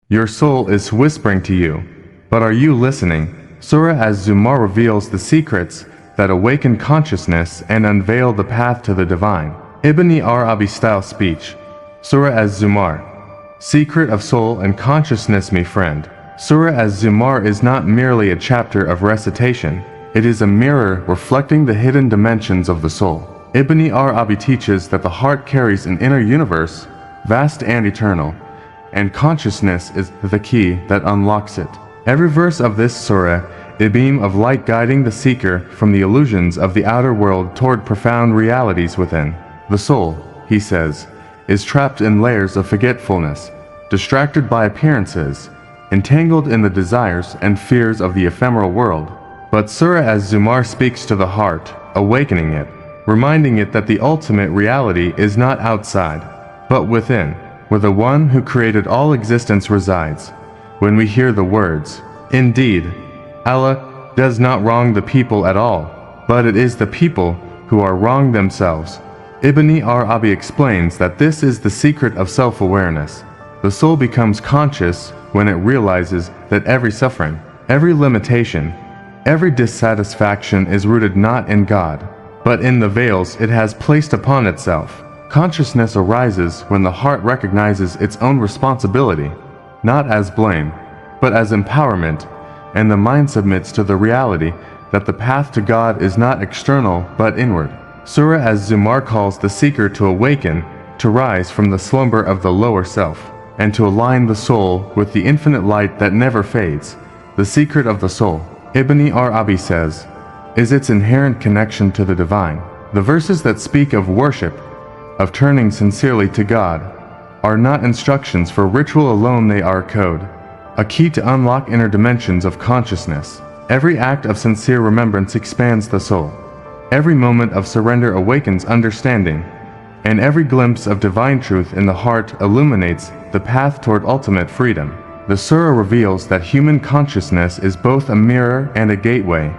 Your soul is whispering to you, but are you listening? Surah Az-Zumar reveals the secrets that awaken consciousness and unveil the path to the divine. Ibn-e-Arabi style speech. Surah Az-Zumar. Secret of soul and consciousness, my friend. Surah Az-Zumar is not merely a chapter of recitation. It is a mirror reflecting the hidden dimensions of the soul. Ibn-e-Arabi teaches that the heart carries an inner universe, vast and eternal, and consciousness is the key that unlocks it. Every verse of this surah, a beam of light guiding the seeker from the illusions of the outer world toward profound realities within. The soul, he says, is trapped in layers of forgetfulness, distracted by appearances, entangled in the desires and fears of the ephemeral world. But Surah Az-Zumar speaks to the heart, awakening it, reminding it that the ultimate reality is not outside, but within, where the one who created all existence resides. When we hear the words, "Indeed, Allah does not wrong the people at all, but it is the people who are wronged themselves," Ibn-e-Arabi explains that this is the secret of self-awareness. The soul becomes conscious when it realizes that every suffering, every limitation, every dissatisfaction is rooted not in God, but in the veils it has placed upon itself. Consciousness arises when the heart recognizes its own responsibility, not as blame, but as empowerment, and the mind submits to the reality that the path to God is not external but inward. Surah Az-Zumar calls the seeker to awaken, to rise from the slumber of the lower self, and to align the soul with the infinite light that never fades. The secret of the soul, Ibn-e-Arabi says, is its inherent connection to the divine. The verses that speak of worship, of turning sincerely to God, are not instructions for ritual alone, they are code, a key to unlock inner dimensions of consciousness. Every act of sincere remembrance expands the soul. Every moment of surrender awakens understanding, and every glimpse of divine truth in the heart illuminates the path toward ultimate freedom. The surah reveals that human consciousness is both a mirror and a gateway,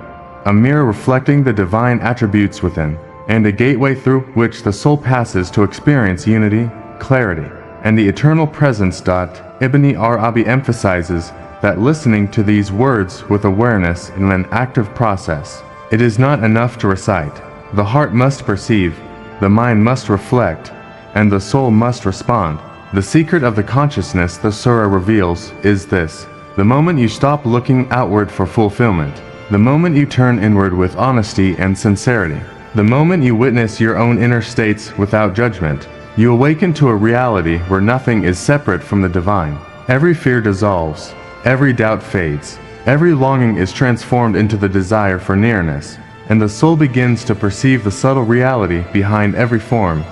a mirror reflecting the divine attributes within, and a gateway through which the soul passes to experience unity, clarity, and the eternal presence. Ibn-e-Arabi emphasizes that listening to these words with awareness is an active process. It is not enough to recite. The heart must perceive, the mind must reflect, and the soul must respond. The secret of the consciousness the surah reveals is this: the moment you stop looking outward for fulfillment, the moment you turn inward with honesty and sincerity, the moment you witness your own inner states without judgment, you awaken to a reality where nothing is separate from the divine. Every fear dissolves, every doubt fades, every longing is transformed into the desire for nearness, and the soul begins to perceive the subtle reality behind every form,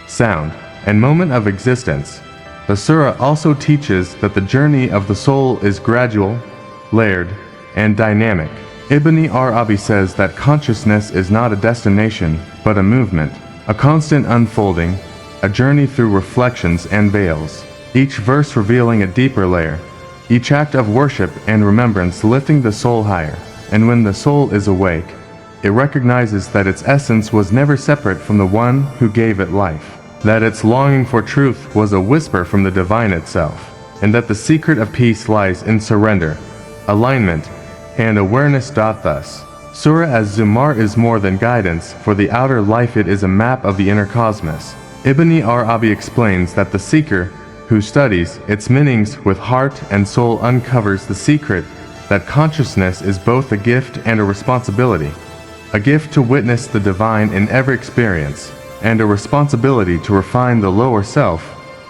sound, and moment of existence. The surah also teaches that the journey of the soul is gradual, layered, and dynamic. Ibn-e-Arabi says that consciousness is not a destination, but a movement, a constant unfolding, a journey through reflections and veils, each verse revealing a deeper layer, each act of worship and remembrance lifting the soul higher. And when the soul is awake, it recognizes that its essence was never separate from the one who gave it life, that its longing for truth was a whisper from the divine itself, and that the secret of peace lies in surrender, alignment, and awareness. Thus, Surah Az-Zumar is more than guidance for the outer life, it is a map of the inner cosmos. Ibn-e-Arabi explains that the seeker who studies its meanings with heart and soul uncovers the secret that consciousness is both a gift and a responsibility, a gift to witness the divine in every experience, and a responsibility to refine the lower self,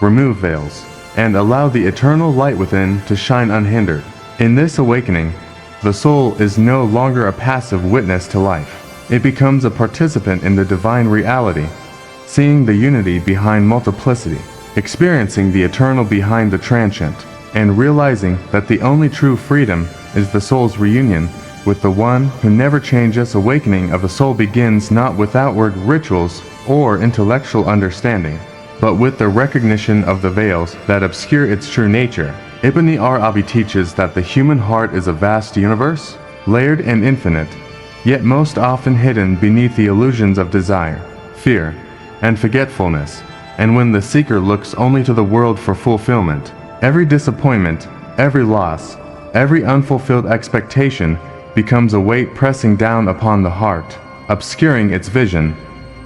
remove veils, and allow the eternal light within to shine unhindered. In this awakening, the soul is no longer a passive witness to life. It becomes a participant in the divine reality, seeing the unity behind multiplicity, experiencing the eternal behind the transient, and realizing that the only true freedom is the soul's reunion with the one who never changes. Awakening of the soul begins not with outward rituals or intellectual understanding, but with the recognition of the veils that obscure its true nature. Ibn-e-Arabi teaches that the human heart is a vast universe, layered and infinite, yet most often hidden beneath the illusions of desire, fear, and forgetfulness. And when the seeker looks only to the world for fulfillment, Every disappointment, every loss, every unfulfilled expectation becomes a weight pressing down upon the heart, obscuring its vision.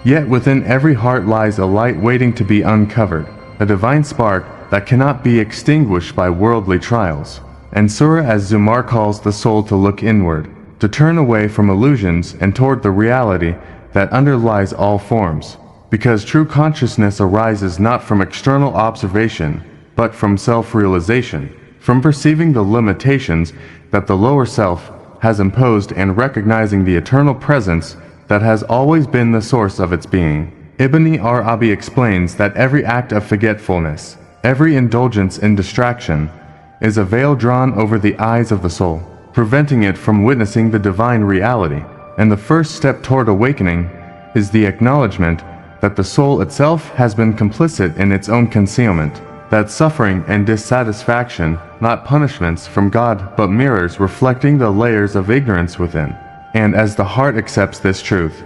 Yet within every heart lies a light waiting to be uncovered, a divine spark that cannot be extinguished by worldly trials. And Surah Az-Zumar calls the soul to look inward, to turn away from illusions and toward the reality that underlies all forms. Because true consciousness arises not from external observation, but from self-realization, from perceiving the limitations that the lower self has imposed and recognizing the eternal presence that has always been the source of its being. Ibn-e-Arabi explains that every act of forgetfulness, every indulgence in distraction, is a veil drawn over the eyes of the soul, preventing it from witnessing the divine reality. And the first step toward awakening is the acknowledgement that the soul itself has been complicit in its own concealment, that suffering and dissatisfaction, not punishments from God but mirrors reflecting the layers of ignorance within. And as the heart accepts this truth,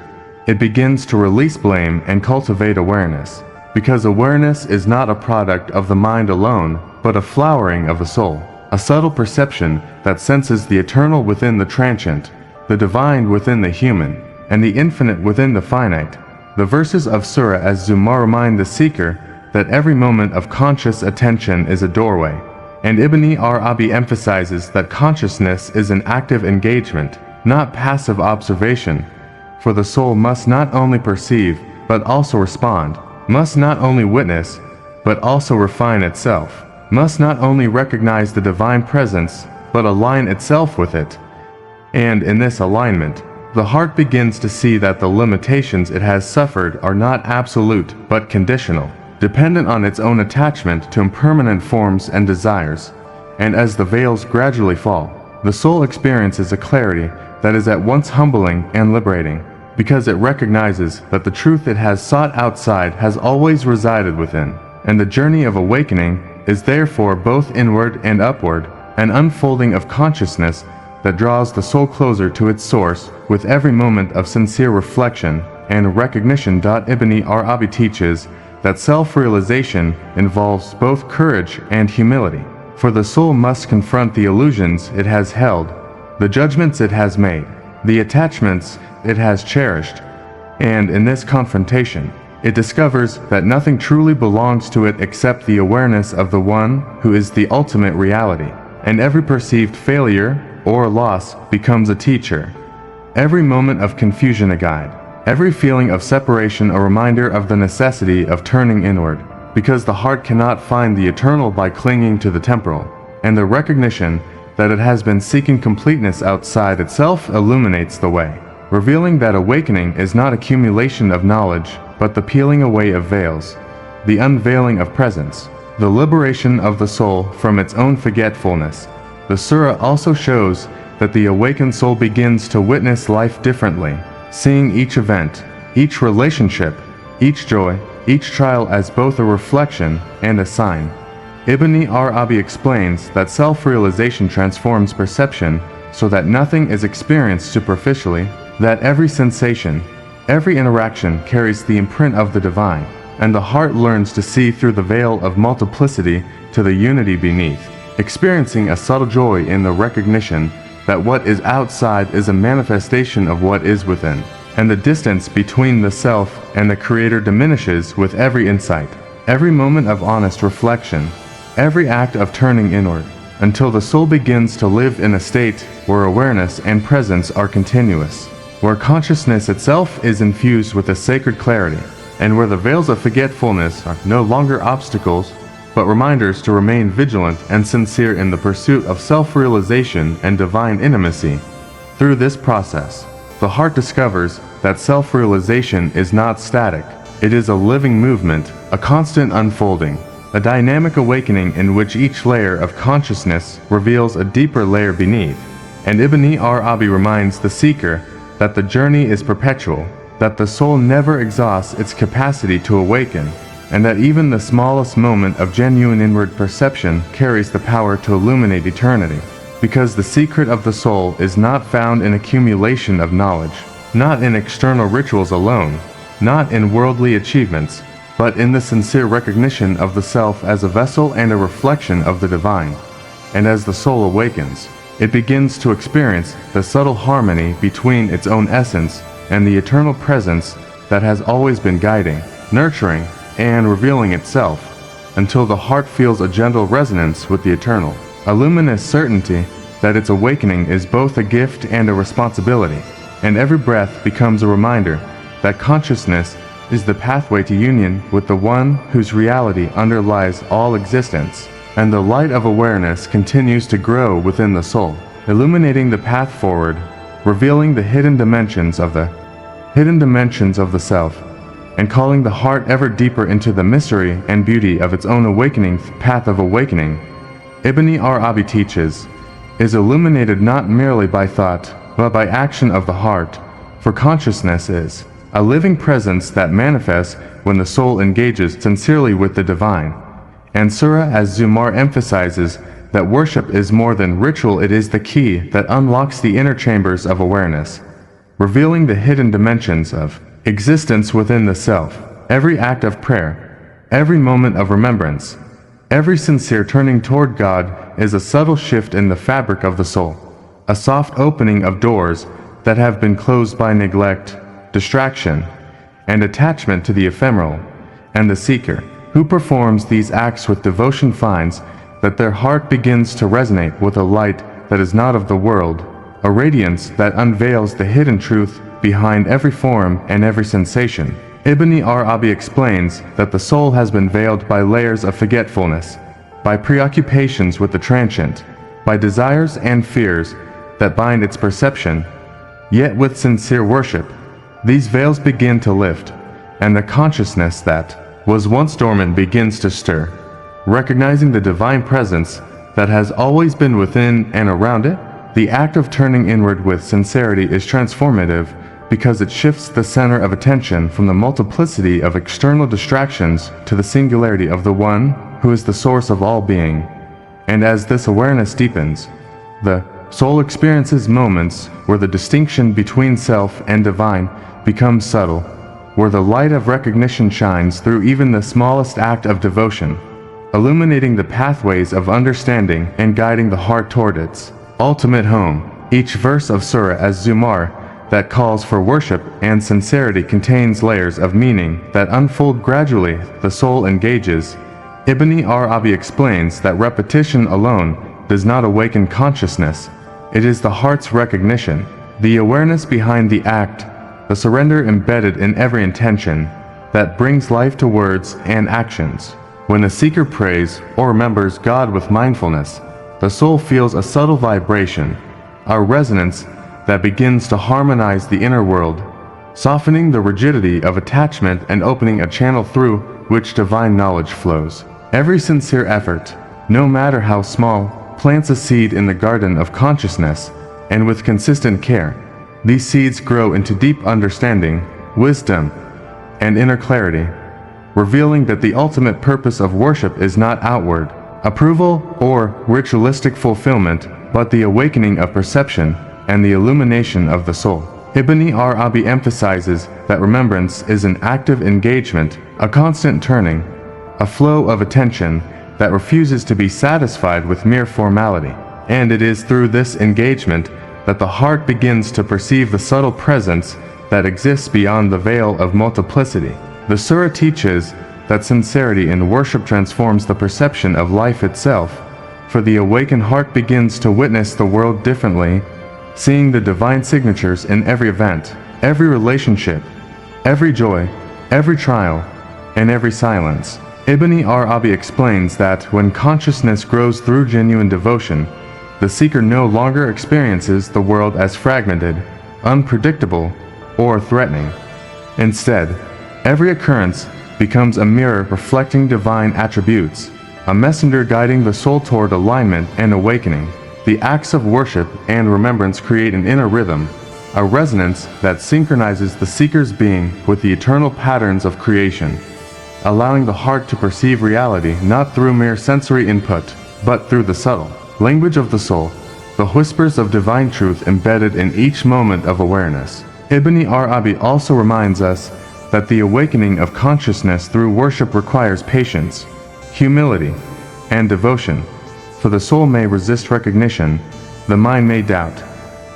it begins to release blame and cultivate awareness, because awareness is not a product of the mind alone, but a flowering of the soul, a subtle perception that senses the eternal within the transient, the divine within the human, and the infinite within the finite. The verses of Surah Az-Zumar remind the seeker that every moment of conscious attention is a doorway, and Ibn-e-Arabi emphasizes that consciousness is an active engagement, not passive observation, for the soul must not only perceive, but also respond, must not only witness, but also refine itself, must not only recognize the divine presence, but align itself with it. And in this alignment, the heart begins to see that the limitations it has suffered are not absolute but conditional, dependent on its own attachment to impermanent forms and desires. And as the veils gradually fall, the soul experiences a clarity that is at once humbling and liberating, because it recognizes that the truth it has sought outside has always resided within. And the journey of awakening is therefore both inward and upward, an unfolding of consciousness that draws the soul closer to its source with every moment of sincere reflection and recognition. Ibn-e-Arabi teaches that self-realization involves both courage and humility, for the soul must confront the illusions it has held, the judgments it has made, the attachments it has cherished, and in this confrontation, it discovers that nothing truly belongs to it except the awareness of the one who is the ultimate reality, and every perceived failure or loss becomes a teacher, every moment of confusion a guide, every feeling of separation a reminder of the necessity of turning inward, because the heart cannot find the eternal by clinging to the temporal, and the recognition that it has been seeking completeness outside itself illuminates the way, revealing that awakening is not accumulation of knowledge, but the peeling away of veils, the unveiling of presence, the liberation of the soul from its own forgetfulness. The surah also shows that the awakened soul begins to witness life differently, seeing each event, each relationship, each joy, each trial as both a reflection and a sign. Ibn-e-Arabi explains that self-realization transforms perception so that nothing is experienced superficially, that every sensation, every interaction carries the imprint of the divine, and the heart learns to see through the veil of multiplicity to the unity beneath, experiencing a subtle joy in the recognition that what is outside is a manifestation of what is within, and the distance between the self and the Creator diminishes with every insight, every moment of honest reflection, every act of turning inward, until the soul begins to live in a state where awareness and presence are continuous, where consciousness itself is infused with a sacred clarity, and where the veils of forgetfulness are no longer obstacles, but reminders to remain vigilant and sincere in the pursuit of self-realization and divine intimacy. Through this process, the heart discovers that self-realization is not static. It is a living movement, a constant unfolding, a dynamic awakening in which each layer of consciousness reveals a deeper layer beneath. And Ibn-e-Arabi reminds the seeker that the journey is perpetual, that the soul never exhausts its capacity to awaken, and that even the smallest moment of genuine inward perception carries the power to illuminate eternity. Because the secret of the soul is not found in accumulation of knowledge, not in external rituals alone, not in worldly achievements, but in the sincere recognition of the self as a vessel and a reflection of the divine. And as the soul awakens, it begins to experience the subtle harmony between its own essence and the eternal presence that has always been guiding, nurturing, and revealing itself, until the heart feels a gentle resonance with the eternal, a luminous certainty that its awakening is both a gift and a responsibility, and every breath becomes a reminder that consciousness is the pathway to union with the one whose reality underlies all existence, and the light of awareness continues to grow within the soul, illuminating the path forward, revealing the hidden dimensions of the self, and calling the heart ever deeper into the mystery and beauty of its own awakening. Path of awakening, Ibn-e-Arabi teaches, is illuminated not merely by thought, but by action of the heart, for consciousness is a living presence that manifests when the soul engages sincerely with the divine. And Surah Az-Zumar emphasizes that worship is more than ritual, it is the key that unlocks the inner chambers of awareness, revealing the hidden dimensions of existence within the self. Every act of prayer, every moment of remembrance, every sincere turning toward God is a subtle shift in the fabric of the soul, a soft opening of doors that have been closed by neglect, distraction, and attachment to the ephemeral, and the seeker who performs these acts with devotion finds that their heart begins to resonate with a light that is not of the world, a radiance that unveils the hidden truth behind every form and every sensation. Ibn-e-Arabi explains that the soul has been veiled by layers of forgetfulness, by preoccupations with the transient, by desires and fears that bind its perception. Yet with sincere worship, these veils begin to lift, and the consciousness that was once dormant begins to stir, recognizing the divine presence that has always been within and around it. The act of turning inward with sincerity is transformative because it shifts the center of attention from the multiplicity of external distractions to the singularity of the one who is the source of all being. And as this awareness deepens, the soul experiences moments where the distinction between self and divine becomes subtle, where the light of recognition shines through even the smallest act of devotion, illuminating the pathways of understanding and guiding the heart toward its ultimate home. Each verse of Surah Az-Zumar that calls for worship and sincerity contains layers of meaning that unfold gradually. The soul engages. Ibn-e-Arabi explains that repetition alone does not awaken consciousness. It is the heart's recognition, the awareness behind the act, the surrender embedded in every intention, that brings life to words and actions. When a seeker prays or remembers God with mindfulness, the soul feels a subtle vibration, a resonance that begins to harmonize the inner world, softening the rigidity of attachment and opening a channel through which divine knowledge flows. Every sincere effort, no matter how small, plants a seed in the garden of consciousness, and with consistent care, these seeds grow into deep understanding, wisdom, and inner clarity, revealing that the ultimate purpose of worship is not outward approval or ritualistic fulfillment, but the awakening of perception and the illumination of the soul. Ibn-e-Arabi emphasizes that remembrance is an active engagement, a constant turning, a flow of attention that refuses to be satisfied with mere formality. And it is through this engagement that the heart begins to perceive the subtle presence that exists beyond the veil of multiplicity. The surah teaches that sincerity in worship transforms the perception of life itself, for the awakened heart begins to witness the world differently, seeing the divine signatures in every event, every relationship, every joy, every trial, and every silence. Ibn-e-Arabi explains that when consciousness grows through genuine devotion, the seeker no longer experiences the world as fragmented, unpredictable, or threatening. Instead, every occurrence becomes a mirror reflecting divine attributes, a messenger guiding the soul toward alignment and awakening. The acts of worship and remembrance create an inner rhythm, a resonance that synchronizes the seeker's being with the eternal patterns of creation, allowing the heart to perceive reality not through mere sensory input, but through the subtle language of the soul, the whispers of divine truth embedded in each moment of awareness. Ibn-e-Arabi also reminds us that the awakening of consciousness through worship requires patience, humility, and devotion, for the soul may resist recognition, the mind may doubt,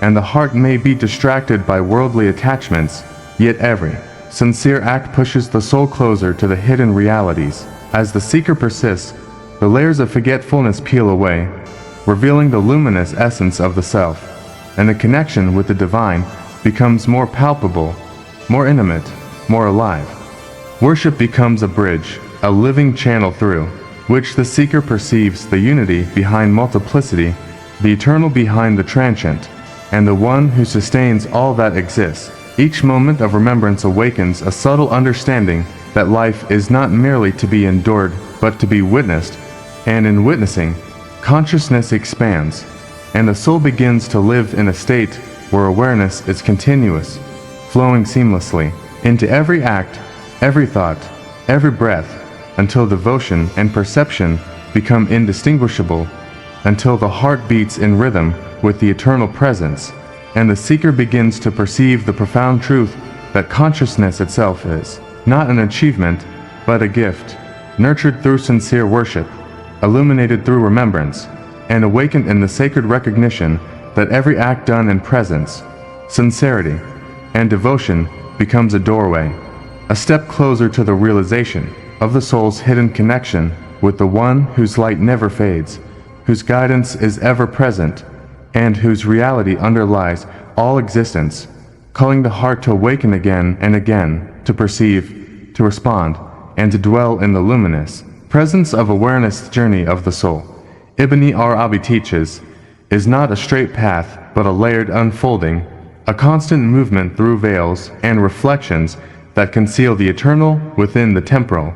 and the heart may be distracted by worldly attachments, yet every sincere act pushes the soul closer to the hidden realities. As the seeker persists, the layers of forgetfulness peel away, revealing the luminous essence of the self, and the connection with the divine becomes more palpable, more intimate, more alive. Worship becomes a bridge, a living channel through which the seeker perceives the unity behind multiplicity, the eternal behind the transient, and the one who sustains all that exists. Each moment of remembrance awakens a subtle understanding that life is not merely to be endured, but to be witnessed, and in witnessing, consciousness expands, and the soul begins to live in a state where awareness is continuous, flowing seamlessly into every act, every thought, every breath, until devotion and perception become indistinguishable, until the heart beats in rhythm with the eternal presence, and the seeker begins to perceive the profound truth that consciousness itself is not an achievement, but a gift, nurtured through sincere worship, illuminated through remembrance, and awakened in the sacred recognition that every act done in presence, sincerity, and devotion becomes a doorway, a step closer to the realization of the soul's hidden connection with the one whose light never fades, whose guidance is ever present, and whose reality underlies all existence, calling the heart to awaken again and again, to perceive, to respond, and to dwell in the luminous presence of awareness. Journey of the soul, Ibn-e-Arabi teaches, is not a straight path but a layered unfolding, a constant movement through veils and reflections that conceal the eternal within the temporal.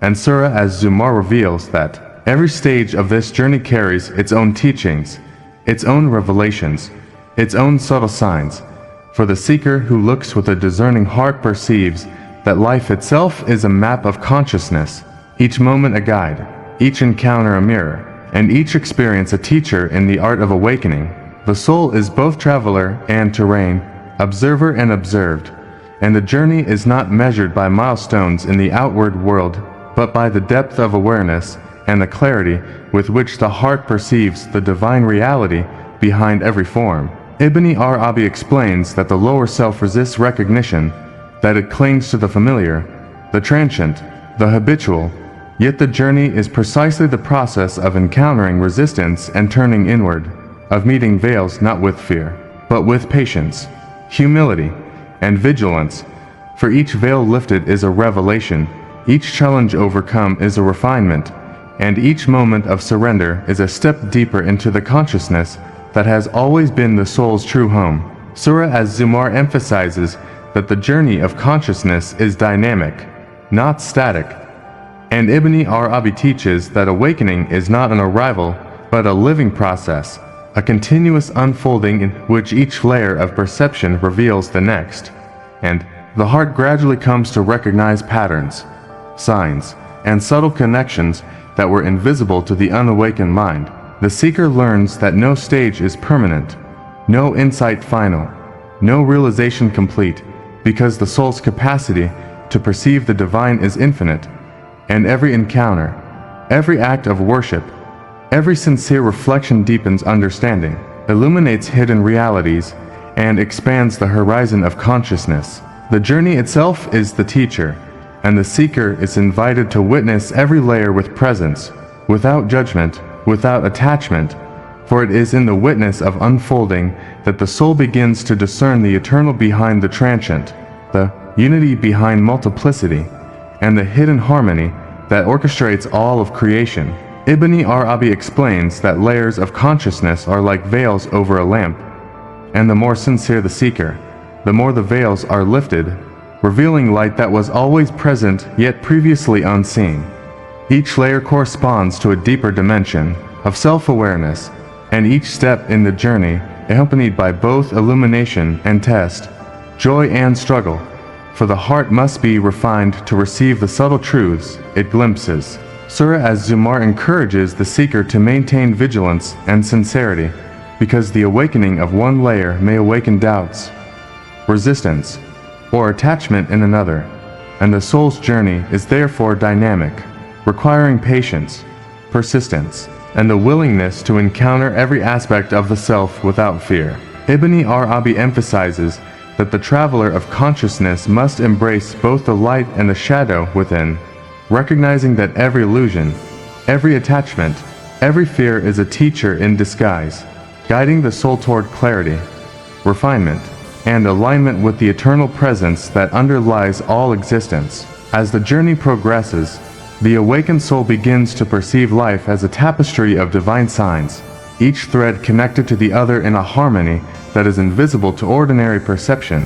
And Surah Az-Zumar reveals that every stage of this journey carries its own teachings, its own revelations, its own subtle signs. For the seeker who looks with a discerning heart perceives that life itself is a map of consciousness, each moment a guide, each encounter a mirror, and each experience a teacher in the art of awakening. The soul is both traveler and terrain, observer and observed, and the journey is not measured by milestones in the outward world, but by the depth of awareness and the clarity with which the heart perceives the divine reality behind every form. Ibn-e-Arabi explains that the lower self resists recognition, that it clings to the familiar, the transient, the habitual, yet the journey is precisely the process of encountering resistance and turning inward, of meeting veils not with fear, but with patience, humility, and vigilance. For each veil lifted is a revelation, each challenge overcome is a refinement, and each moment of surrender is a step deeper into the consciousness that has always been the soul's true home. Surah Az-Zumar emphasizes that the journey of consciousness is dynamic, not static, and Ibn-e-Arabi teaches that awakening is not an arrival, but a living process, a continuous unfolding in which each layer of perception reveals the next, and the heart gradually comes to recognize patterns, signs, and subtle connections that were invisible to the unawakened mind. The seeker learns that no stage is permanent, no insight final, no realization complete, because the soul's capacity to perceive the divine is infinite, and every encounter, every act of worship, every sincere reflection deepens understanding, illuminates hidden realities, and expands the horizon of consciousness. The journey itself is the teacher, and the seeker is invited to witness every layer with presence, without judgment, without attachment, for it is in the witness of unfolding that the soul begins to discern the eternal behind the transient, the unity behind multiplicity, and the hidden harmony that orchestrates all of creation. Ibn-e-Arabi explains that layers of consciousness are like veils over a lamp, and the more sincere the seeker, the more the veils are lifted, revealing light that was always present yet previously unseen. Each layer corresponds to a deeper dimension of self-awareness, and each step in the journey accompanied by both illumination and test, joy and struggle, for the heart must be refined to receive the subtle truths it glimpses. Surah Az-Zumar encourages the seeker to maintain vigilance and sincerity, because the awakening of one layer may awaken doubts, resistance, or attachment in another. and the soul's journey is therefore dynamic, requiring patience, persistence, and the willingness to encounter every aspect of the self without fear. Ibn-e-Arabi emphasizes that the traveler of consciousness must embrace both the light and the shadow within, recognizing that every illusion, every attachment, every fear is a teacher in disguise, guiding the soul toward clarity, refinement, and alignment with the eternal presence that underlies all existence. As the journey progresses, the awakened soul begins to perceive life as a tapestry of divine signs, each thread connected to the other in a harmony that is invisible to ordinary perception.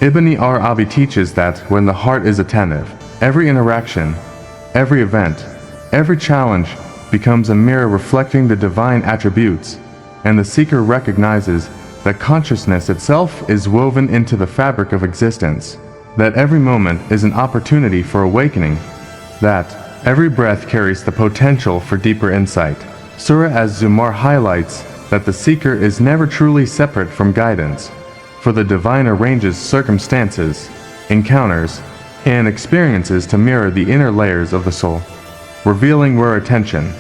Ibn-e-Arabi teaches that when the heart is attentive, every interaction, every event, every challenge becomes a mirror reflecting the divine attributes, and the seeker recognizes that consciousness itself is woven into the fabric of existence, that every moment is an opportunity for awakening, that every breath carries the potential for deeper insight. Surah Az-Zumar highlights that the seeker is never truly separate from guidance, for the divine arranges circumstances, encounters, and experiences to mirror the inner layers of the soul, revealing where attention,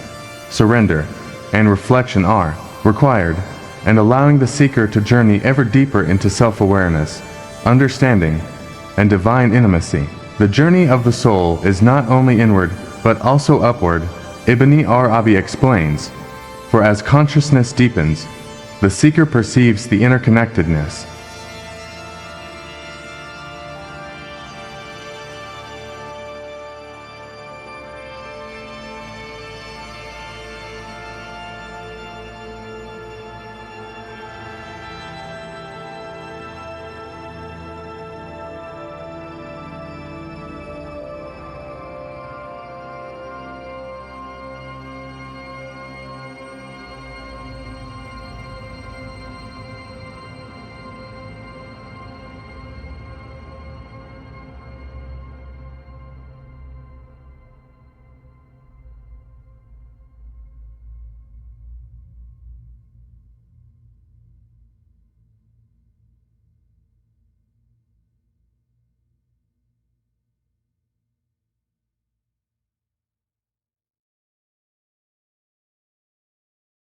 surrender, and reflection are required, and allowing the seeker to journey ever deeper into self-awareness, understanding, and divine intimacy. The journey of the soul is not only inward, but also upward, Ibn-e-Arabi explains, for as consciousness deepens, the seeker perceives the interconnectedness